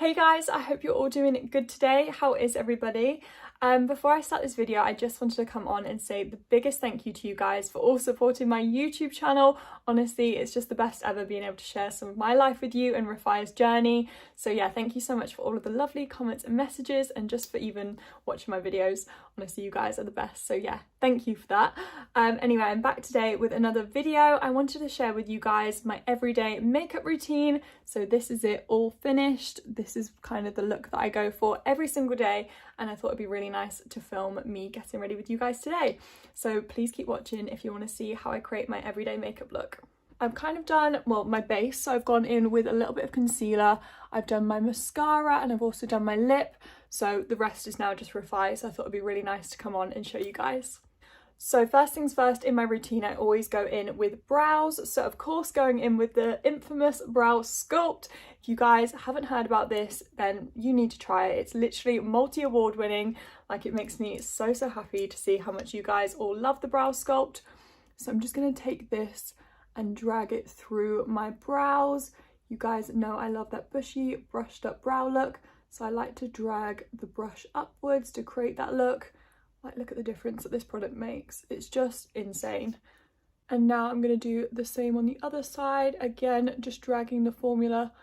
Hey guys, I hope you're all doing good today. How is everybody? Before I start this video, I just wanted to come on and say the biggest thank you to you guys for all supporting my YouTube channel. Honestly, it's just the best ever being able to share some of my life with you and REFY's journey. So yeah, thank you so much for all of the lovely comments and messages and just for even watching my videos. Honestly, you guys are the best. So yeah, thank you for that. Anyway, I'm back today with another video. I wanted to share with you guys my everyday makeup routine. So this is it all finished. This is kind of the look that I go for every single day, and I thought it'd be really nice to film me getting ready with you guys today. So please keep watching if you want to see how I create my everyday makeup look. I've kind of done, well, my base, so I've gone in with a little bit of concealer, I've done my mascara, and I've also done my lip, so the rest is now just REFY, so I thought it'd be really nice to come on and show you guys. So first things first, in my routine I always go in with brows, so of course going in with the infamous brow sculpt. If you guys haven't heard about this, then you need to try it. It's literally multi-award winning. Like, it makes me so happy to see how much you guys all love the brow sculpt. So I'm just going to take this and drag it through my brows. You guys know I love that bushy brushed up brow look, so I like to drag the brush upwards to create that look. Like, look at the difference that this product makes. It's just insane. And now I'm going to do the same on the other side. Again, just dragging the formula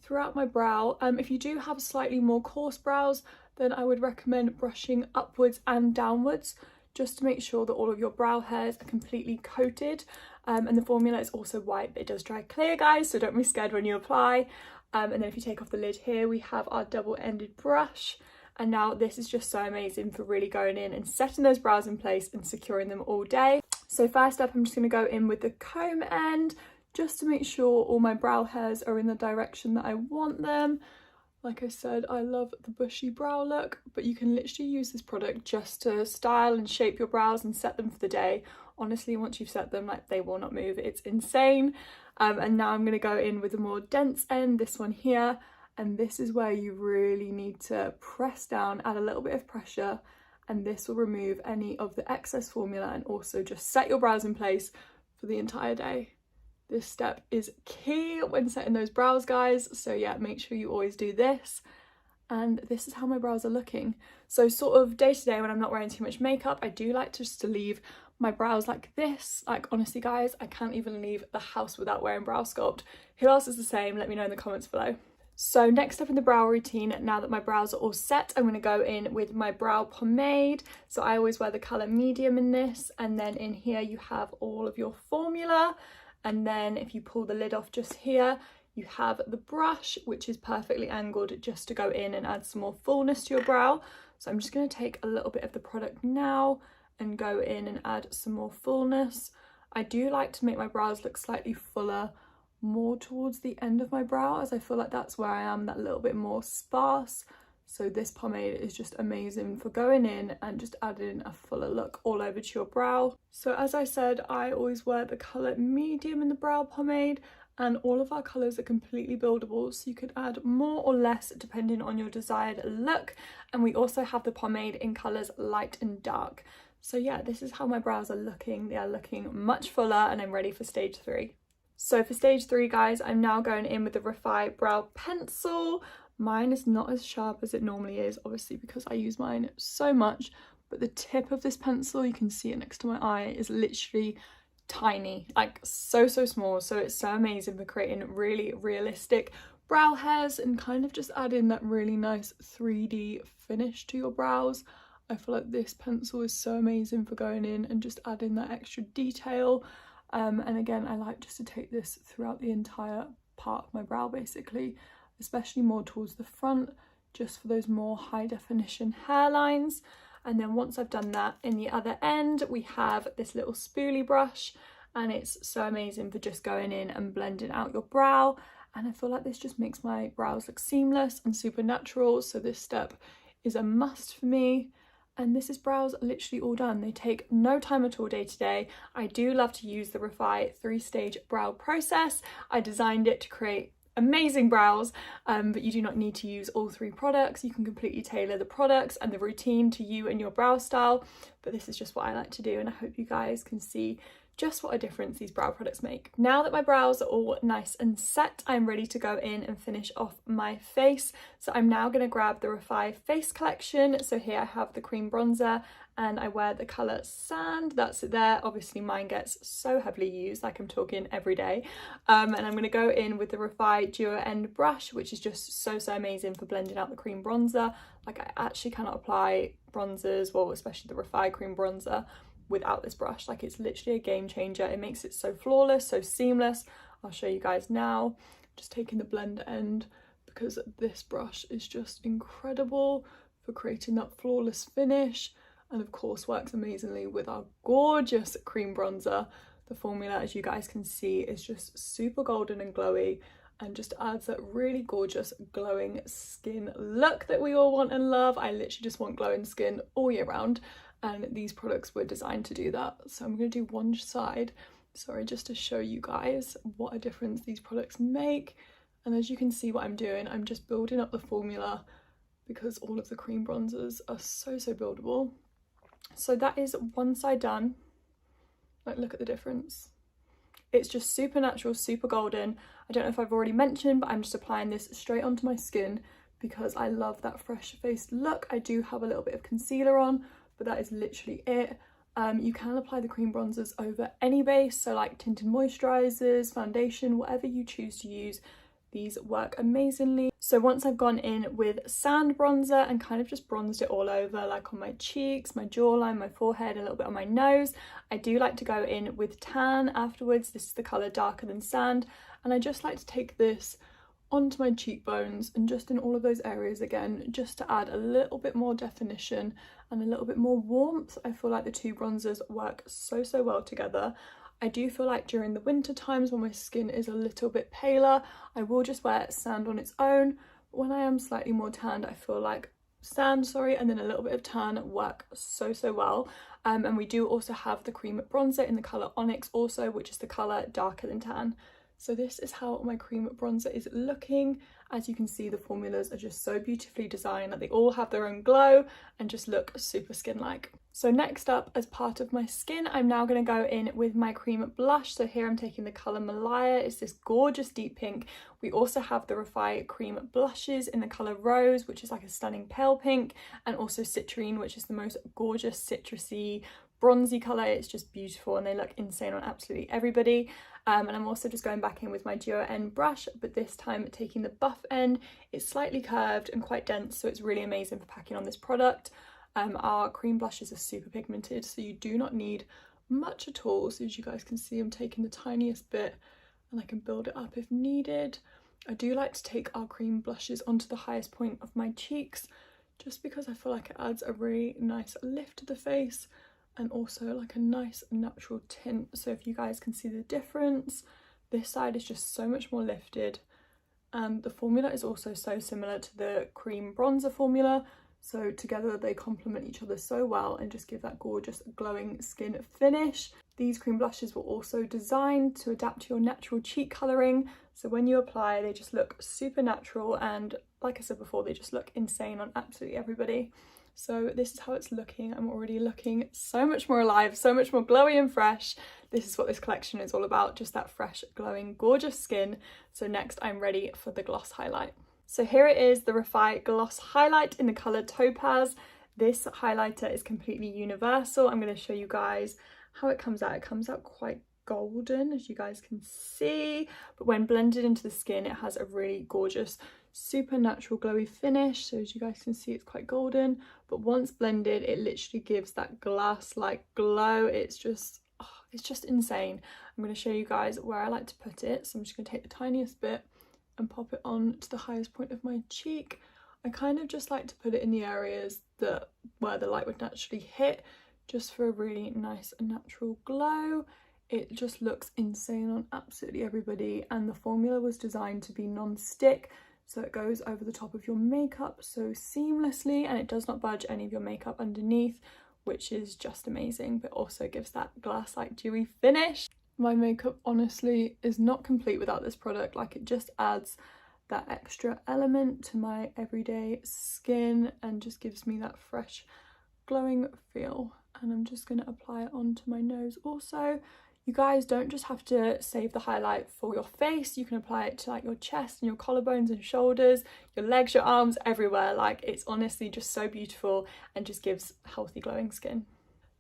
throughout my brow. If you do have slightly more coarse brows, then I would recommend brushing upwards and downwards just to make sure that all of your brow hairs are completely coated. And the formula is also white, but it does dry clear, guys, so don't be scared when you apply. And then if you take off the lid here, we have our double-ended brush. And now this is just so amazing for really going in and setting those brows in place and securing them all day. So first up, I'm just going to go in with the comb end just to make sure all my brow hairs are in the direction that I want them. Like I said, I love the bushy brow look, but you can literally use this product just to style and shape your brows and set them for the day. Honestly, once you've set them, like, they will not move. It's insane. And now I'm going to go in with a more dense end, this one here. And this is where you really need to press down, add a little bit of pressure, and this will remove any of the excess formula and also just set your brows in place for the entire day. This step is key when setting those brows, guys. So yeah, make sure you always do this. And this is how my brows are looking. So sort of day to day when I'm not wearing too much makeup, I do like just to leave my brows like this. Like, honestly, guys, I can't even leave the house without wearing brow sculpt. Who else is the same? Let me know in the comments below. So next up in the brow routine, now that my brows are all set, I'm going to go in with my brow pomade. So I always wear the colour medium in this, and then in here you have all of your formula. And then if you pull the lid off just here, you have the brush, which is perfectly angled just to go in and add some more fullness to your brow. So I'm just going to take a little bit of the product now and go in and add some more fullness. I do like to make my brows look slightly fuller more towards the end of my brow, as I feel like that's where I am that little bit more sparse. So this pomade is just amazing for going in and just adding a fuller look all over to your brow. So as I said, I always wear the colour medium in the brow pomade, and all of our colours are completely buildable, so you could add more or less depending on your desired look. And we also have the pomade in colours light and dark. So yeah, this is how my brows are looking. They are looking much fuller, and I'm ready for stage 3. So for stage 3, guys, I'm now going in with the REFY brow pencil. Mine is not as sharp as it normally is, obviously, because I use mine so much, but the tip of this pencil, you can see it next to my eye, is literally tiny, like so small. So it's so amazing for creating really realistic brow hairs and kind of just adding that really nice 3D finish to your brows. I feel like this pencil is so amazing for going in and just adding that extra detail. And again, I like just to take this throughout the entire part of my brow, basically, especially more towards the front, just for those more high definition hairlines. And then once I've done that, in the other end, we have this little spoolie brush, and it's so amazing for just going in and blending out your brow. And I feel like this just makes my brows look seamless and super natural. So this step is a must for me. And this is brows literally all done. They take no time at all day to day. I do love to use the REFY 3-stage brow process. I designed it to create amazing brows, but you do not need to use all 3 products. You can completely tailor the products and the routine to you and your brow style. But this is just what I like to do, and I hope you guys can see just what a difference these brow products make. Now that my brows are all nice and set, I'm ready to go in and finish off my face. So I'm now going to grab the REFY face collection. So here I have the cream bronzer and I wear the colour Sand. That's it there. Obviously mine gets so heavily used, like I'm talking every day. And I'm going to go in with the REFY duo end brush, which is just so amazing for blending out the cream bronzer. Like I actually cannot apply bronzers, well especially the REFY cream bronzer, without this brush. Like it's literally a game changer. It makes it so flawless, so seamless. I'll show you guys now. Just taking the blend end because this brush is just incredible for creating that flawless finish, and of course works amazingly with our gorgeous cream bronzer. The formula, as you guys can see, is just super golden and glowy and just adds that really gorgeous glowing skin look that we all want and love. I literally just want glowing skin all year round, and these products were designed to do that. So I'm going to do one side, sorry, just to show you guys what a difference these products make. And as you can see what I'm doing, I'm just building up the formula because all of the cream bronzers are so buildable. So that is one side done. Like look at the difference. It's just super natural, super golden. I don't know if I've already mentioned, but I'm just applying this straight onto my skin because I love that fresh faced look. I do have a little bit of concealer on, but that is literally it. You can apply the cream bronzers over any base, so like tinted moisturizers, foundation, whatever you choose to use. These work amazingly. So once I've gone in with Sand bronzer and kind of just bronzed it all over, like on my cheeks, my jawline, my forehead, a little bit on my nose, I do like to go in with Tan afterwards. This is the colour Darker Than Sand, and I just like to take this onto my cheekbones and just in all of those areas again, just to add a little bit more definition and a little bit more warmth. I feel like the two bronzers work so well together. I do feel like during the winter times when my skin is a little bit paler, I will just wear Sand on its own. But when I am slightly more tanned, I feel like Sand, and then a little bit of Tan work so well. And we do also have the cream bronzer in the colour Onyx also, which is the colour Darker Than Tan. So this is how my cream bronzer is looking. As you can see, the formulas are just so beautifully designed that they all have their own glow and just look super skin-like. So next up, as part of my skin, I'm now going to go in with my cream blush. So here I'm taking the colour Malaya. It's this gorgeous deep pink. We also have the REFY cream blushes in the colour Rose, which is like a stunning pale pink, and also Citrine, which is the most gorgeous citrusy bronzy colour. It's just beautiful and they look insane on absolutely everybody. And I'm also just going back in with my duo end brush, but this time taking the buff end. It's slightly curved and quite dense, so it's really amazing for packing on this product. Our cream blushes are super pigmented, so you do not need much at all. So as you guys can see, I'm taking the tiniest bit and I can build it up if needed. I do like to take our cream blushes onto the highest point of my cheeks, just because I feel like it adds a really nice lift to the face and also like a nice natural tint. So if you guys can see the difference, this side is just so much more lifted, and the formula is also so similar to the cream bronzer formula. So together they complement each other so well and just give that gorgeous glowing skin finish. These cream blushes were also designed to adapt to your natural cheek colouring. So when you apply, they just look super natural, and like I said before, they just look insane on absolutely everybody. So this is how it's looking. I'm already looking so much more alive, so much more glowy and fresh. This is what this collection is all about, just that fresh, glowing, gorgeous skin. So next I'm ready for the gloss highlight. So here it is, the REFY Gloss Highlight in the colour Topaz. This highlighter is completely universal. I'm going to show you guys how it comes out. It comes out quite golden, as you guys can see, but when blended into the skin, it has a really gorgeous, super natural glowy finish. So as you guys can see, it's quite golden, but once blended, it literally gives that glass-like glow. It's just insane. I'm going to show you guys where I like to put it. So I'm just going to take the tiniest bit and pop it on to the highest point of my cheek. I kind of just like to put it in the areas where the light would naturally hit, just for a really nice and natural glow. It just looks insane on absolutely everybody, and the formula was designed to be non-stick, so it goes over the top of your makeup so seamlessly, and it does not budge any of your makeup underneath, which is just amazing, but also gives that glass-like dewy finish. My makeup honestly is not complete without this product. Like, it just adds that extra element to my everyday skin and just gives me that fresh glowing feel. And I'm just going to apply it onto my nose also. You guys don't just have to save the highlight for your face, you can apply it to like your chest and your collarbones and shoulders, your legs, your arms, everywhere. Like, it's honestly just so beautiful and just gives healthy glowing skin.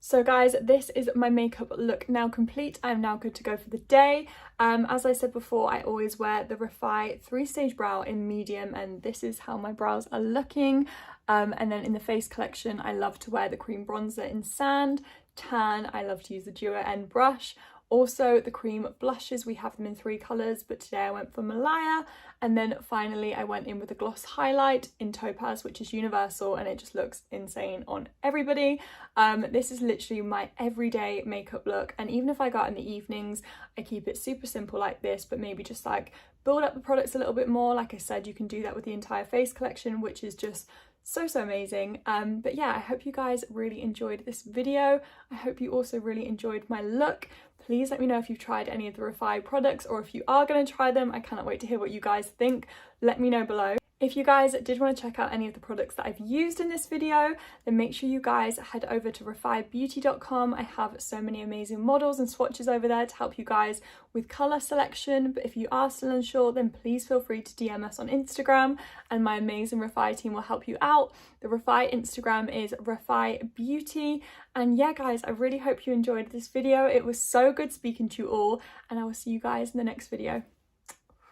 So guys, this is my makeup look now complete. I'm now good to go for the day. As I said before, I always wear the REFY 3-stage brow in medium, and this is how my brows are looking. And then in the face collection, I love to wear the cream bronzer in Sand. Tan, I love to use the Duo N brush. Also the cream blushes, we have them in 3 colours, but today I went for Malaya. And then finally I went in with a gloss highlight in Topaz, which is universal, and it just looks insane on everybody. This is literally my everyday makeup look, and even if I go out in the evenings, I keep it super simple like this, but maybe just like build up the products a little bit more. Like I said, you can do that with the entire face collection, which is just so amazing. But yeah, I hope you guys really enjoyed this video. I hope you also really enjoyed my look. Please let me know if you've tried any of the REFY products, or if you are going to try them. I cannot wait to hear what you guys think. Let me know below. If you guys did want to check out any of the products that I've used in this video, then make sure you guys head over to refybeauty.com. I have so many amazing models and swatches over there to help you guys with colour selection. But if you are still unsure, then please feel free to DM us on Instagram, and my amazing REFY team will help you out. The REFY Instagram is refybeauty. And yeah guys, I really hope you enjoyed this video. It was so good speaking to you all, and I will see you guys in the next video.